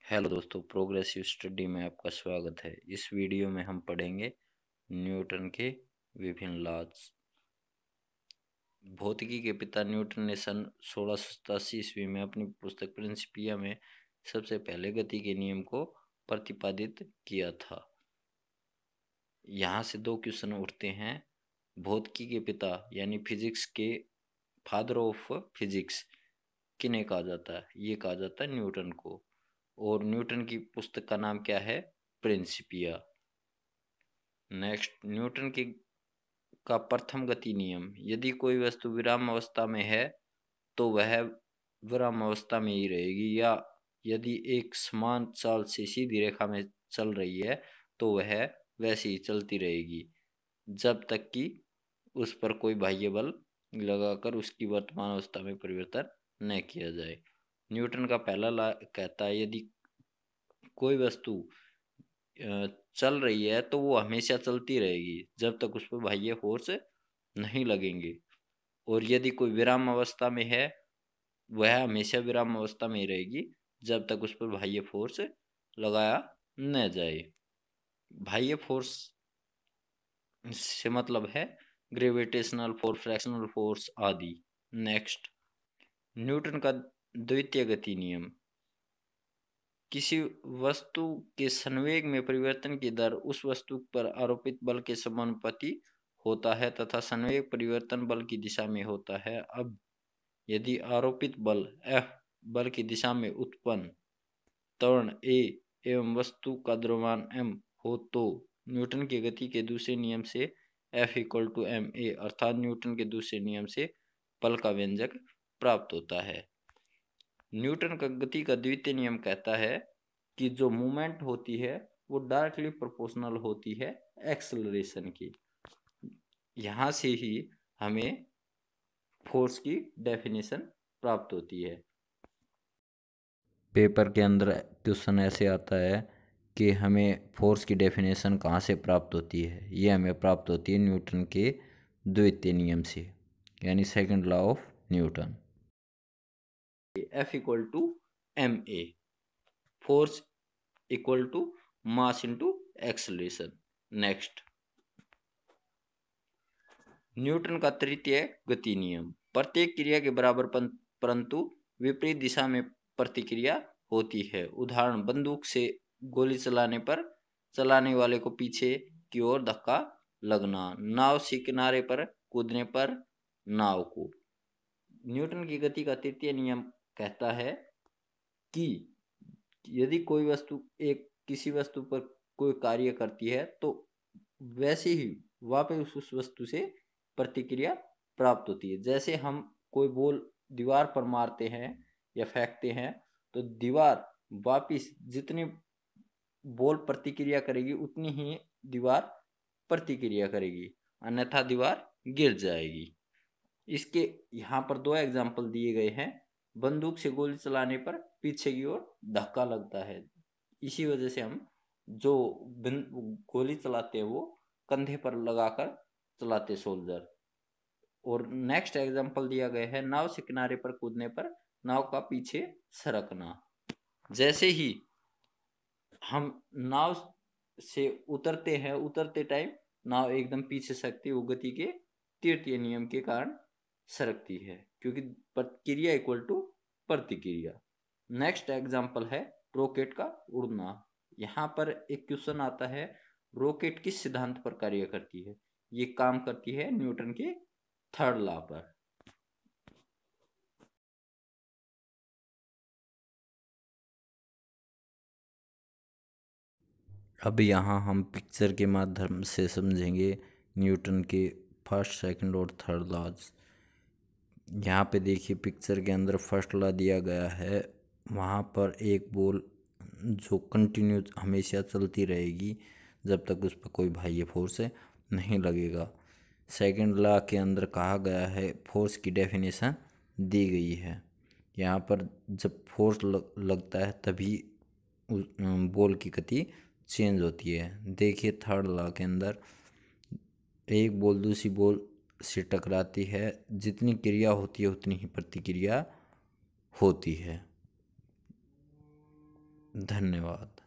Hello दोस्तों, progressive study में आपका स्वागत है। इस वीडियो में हम पढ़ेंगे न्यूटन के विभिन्न लॉज। भौतिकी के पिता न्यूटन ने सन 1687 ईस्वी में अपनी पुस्तक प्रिंसिपिया में सबसे पहले गति के नियम को प्रतिपादित किया था। यहाँ से दो क्वेश्चन उठते हैं। भौतिकी के पिता यानी फिजिक्स के फादर ऑफ फिजिक्स किन्हें कहा जाता है? ये कहा जाता है न्यूटन को। और न्यूटन की पुस्तक का नाम क्या है? प्रिंसिपिया। नेक्स्ट, न्यूटन की का प्रथम गति नियम। यदि कोई वस्तु विराम अवस्था में है तो वह विराम अवस्था में ही रहेगी, या यदि एक समान चाल से सीधी रेखा में चल रही है तो वह वैसे ही चलती रहेगी जब तक कि उस पर कोई बाह्य बल लगाकर उसकी वर्तमान अवस्था में परिवर्तन न किया जाए। न्यूटन का पहला लॉ कहता है यदि कोई वस्तु चल रही है तो वो हमेशा चलती रहेगी जब तक उस पर बाह्य फोर्स नहीं लगेंगे, और यदि कोई विराम अवस्था में है वह हमेशा विराम अवस्था में ही रहेगी जब तक उस पर बाह्य फोर्स लगाया न जाए। बाह्य फोर्स से मतलब है ग्रेविटेशनल फोर्स, फ्रैक्शनल फोर्स आदि। नेक्स्ट, न्यूटन का द्वितीय गति नियम। किसी वस्तु के संवेग में परिवर्तन की दर उस वस्तु पर आरोपित बल के समानुपाती होता है तथा संवेग परिवर्तन बल की दिशा में होता है। अब यदि आरोपित बल F बल की दिशा में उत्पन्न त्वरण A एवं वस्तु का द्रव्यमान m हो तो न्यूटन की गति के दूसरे नियम से F = ma अर्थात न्यूटन के दूसरे नियम से बल का व्यंजक प्राप्त होता है। न्यूटन का गति का द्वितीय नियम कहता है कि जो मूवमेंट होती है वो डायरेक्टली प्रोपोर्शनल होती है एक्सेलरेशन की। यहाँ से ही हमें फोर्स की डेफिनेशन प्राप्त होती है। पेपर के अंदर क्वेश्चन ऐसे आता है कि हमें फोर्स की डेफिनेशन कहाँ से प्राप्त होती है? ये हमें प्राप्त होती है न्यूटन के द्वितीय नियम से, यानी second law of Newton. F = ma, force equal to mass into acceleration. Next, Newton का तृतीय गति नियम। प्रत्येक क्रिया के बराबर परंतु विपरीत दिशा में प्रतिक्रिया होती है। उदाहरण, बंदूक से गोली चलाने पर चलाने वाले को पीछे की ओर धक्का लगना, नाव से किनारे पर कूदने पर नाव को। न्यूटन की गति का तृतीय नियम कहता है कि यदि कोई वस्तु किसी वस्तु पर कोई कार्य करती है तो वैसे ही वापस उस वस्तु से प्रतिक्रिया प्राप्त होती है। जैसे हम कोई बॉल दीवार पर मारते हैं या फेंकते हैं तो दीवार वापस जितनी बॉल प्रतिक्रिया करेगी उतनी ही दीवार प्रतिक्रिया करेगी, अन्यथा दीवार गिर जाएगी। इसके यहाँ पर दो एग्जाम्पल दिए गए हैं। बंदूक से गोली चलाने पर पीछे की ओर धक्का लगता है, इसी वजह से हम जो गोली चलाते हैं वो कंधे पर लगाकर चलाते सोल्जर। और नेक्स्ट एग्जाम्पल दिया गया है, नाव से किनारे पर कूदने पर नाव का पीछे सरकना। जैसे ही हम नाव से उतरते हैं, उतरते टाइम नाव एकदम पीछे सरकती है, वो गति के तृतीय नियम के कारण सरकती है, क्योंकि क्रिया इक्वल टू प्रतिक्रिया। नेक्स्ट एग्जाम्पल है रॉकेट का उड़ना। यहाँ पर एक क्वेश्चन आता है, रॉकेट किस सिद्धांत पर कार्य करती है? ये काम करती है न्यूटन के थर्ड लॉ पर। अब यहाँ हम पिक्चर के माध्यम से समझेंगे न्यूटन के फर्स्ट, सेकंड और थर्ड लॉज। यहाँ पे देखिए पिक्चर के अंदर फर्स्ट लॉ दिया गया है, वहाँ पर एक बॉल जो कंटिन्यू हमेशा चलती रहेगी जब तक उस पर कोई बाह्य फोर्स नहीं लगेगा। सेकंड लॉ के अंदर कहा गया है, फोर्स की डेफिनेशन दी गई है। यहाँ पर जब फोर्स लगता है तभी बॉल की गति चेंज होती है। देखिए थर्ड लॉ के अंदर एक बॉल दूसरी बॉल से टकराती है, जितनी क्रिया होती है उतनी ही प्रतिक्रिया होती है। धन्यवाद।